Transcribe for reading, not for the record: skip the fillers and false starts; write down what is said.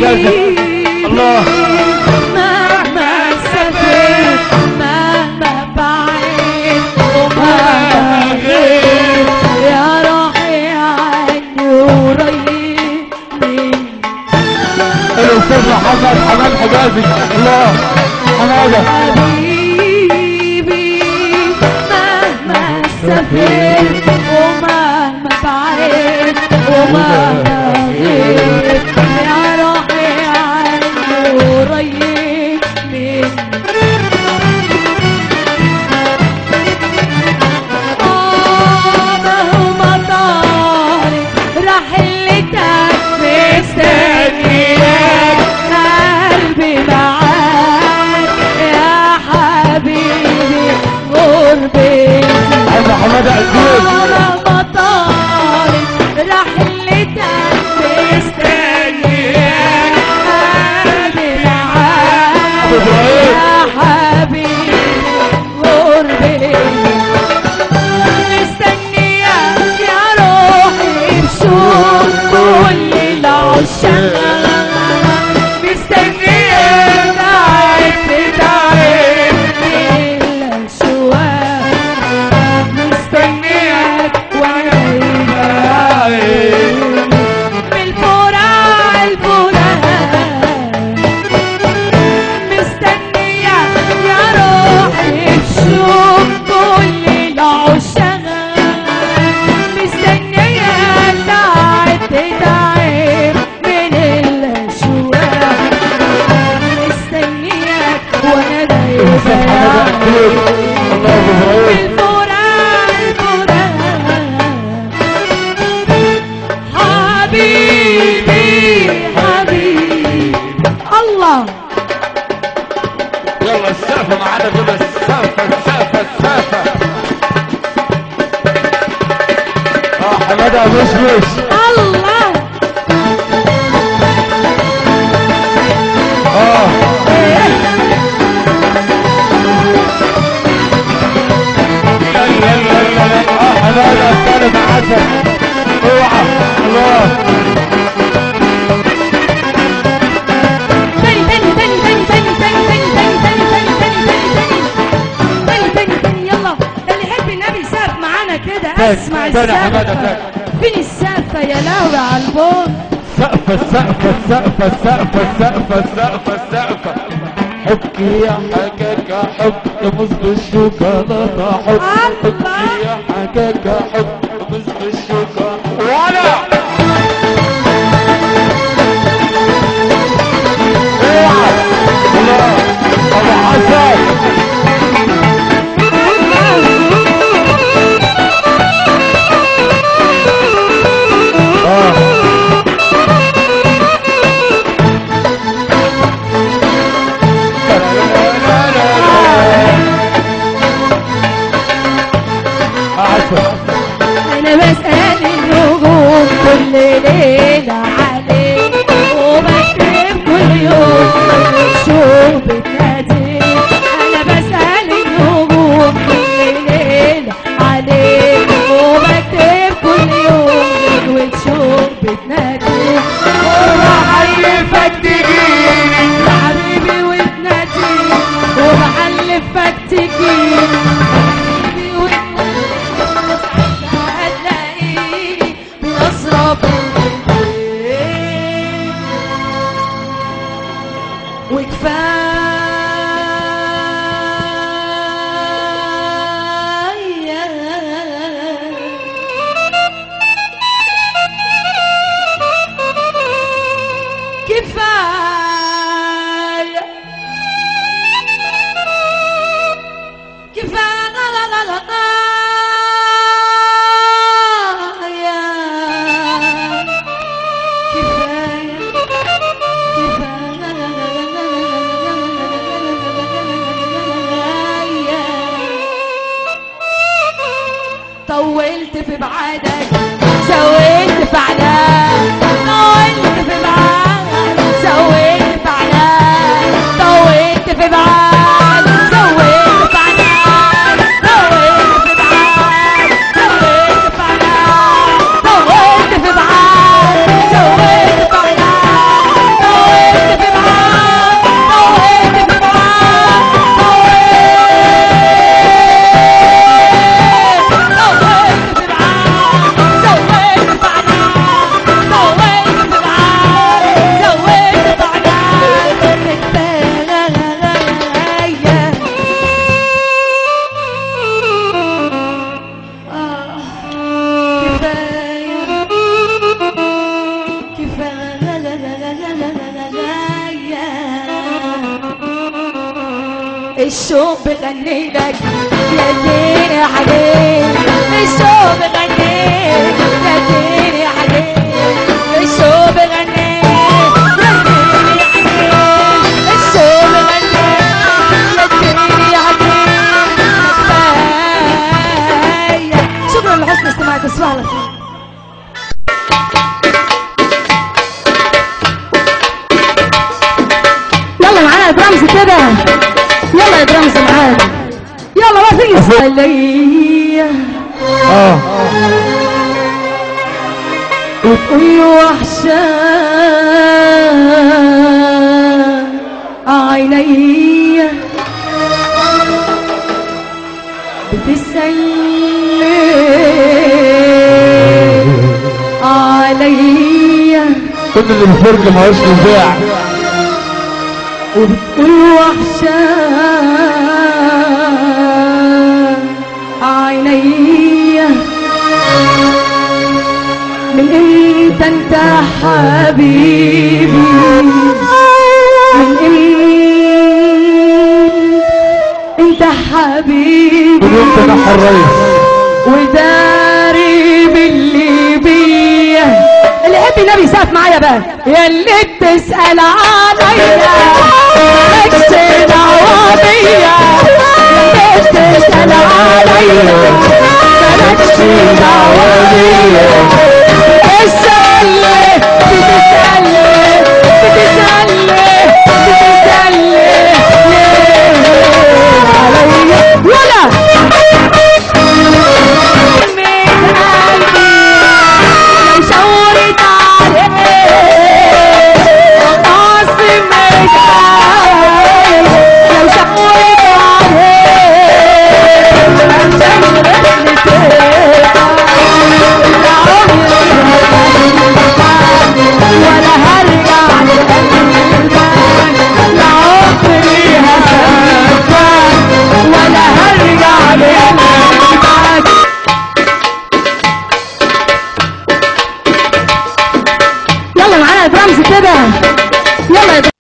حجازي الله. مهما سافرت مهما بعيد ومهما غيب يا روحي عني قريب مني. الاستاذ محمد حماد حجازي الله. حماده حبيبي مهما سافرت ومهما بعيد ومهما غيب يا روحي عني قريب مني. مهما طارت رحلتك مستنياك قلبي معاك يا حبيبي غربتي. عايز حماده عزيز مهما طارت رحلتك مستنياك قلبي معاك يا حبيبي غربتي. مستنياك يا روحي بشوق كل العشاق. مستنياك تعب الأشواق. مستنياك وانا بالفراق الفراق. مستنياك يا روحي بشوق كل العشاق. مستنياك تعب من الأشواق. مستنياك وانا دايبة بالفراق الفراق. حبيبي حبيبي الله. يلا السقفه معانا كده السقفه السقفه السقفه. حماده مشمش الله حماده الثالث عسل اوعى الله. تاني تاني تاني تاني تاني تاني تاني تاني تاني تاني تاني تاني تاني يلا. اللي يحب النبي يسقف معانا كده. اسمع تاني حماده السقفة. تاني. فين السقفة يا لهوي على البون. سقفه السقفه السقفه السقفه السقفه السقفه السقفه. حبي يا حكاكة حب مز بالشوكولاتة حب. حبي يا حكاكة حب مز بالشوكولاتة ولا اوعى الله. ابو حسن انا بسأل النجوم كل ليلة عليك وبكتب كل يوم شو بتناديك. انا بسأل النجوم كل ليلة عليك وبكتب كل يوم وتشوف بتناديك. وبحلفك تجيلي يا حبيبي وتناديك. وبحلفك تجيلي كفاية كفاية لا لا لا لا كفاية كفاية الشوق بغني لك يا زين يا حبيب، الشوق بغني يا زين يا حبيب، الشوق بغني يا زين يا حبيب، الشوق بغني يا زين يا حبيب. شكرا لحسن استماعكم، تصبحوا على خير. يلا معانا يا درامز كده، يلا يا درامز معانا، يلا ما فيش عليا وتقول وحشة عينيا بتسألني عليا كل اللي بفرق ما هوش نزاع وبتقول وحشة عينيا من امتى انت حبيبي، من امتى انت حبيبي، من امتى انا حريت وداري باللي بيا. اللي يحب النبي يسقف معايا بقى، يا اللي بتسأل عليا مالكش دعوة بيا، اللي بتسأل عليا مالكش دعوة بيا. بتسألني بتسألني بتسألني بتسألني ليه عليا ولا كده، يلا يا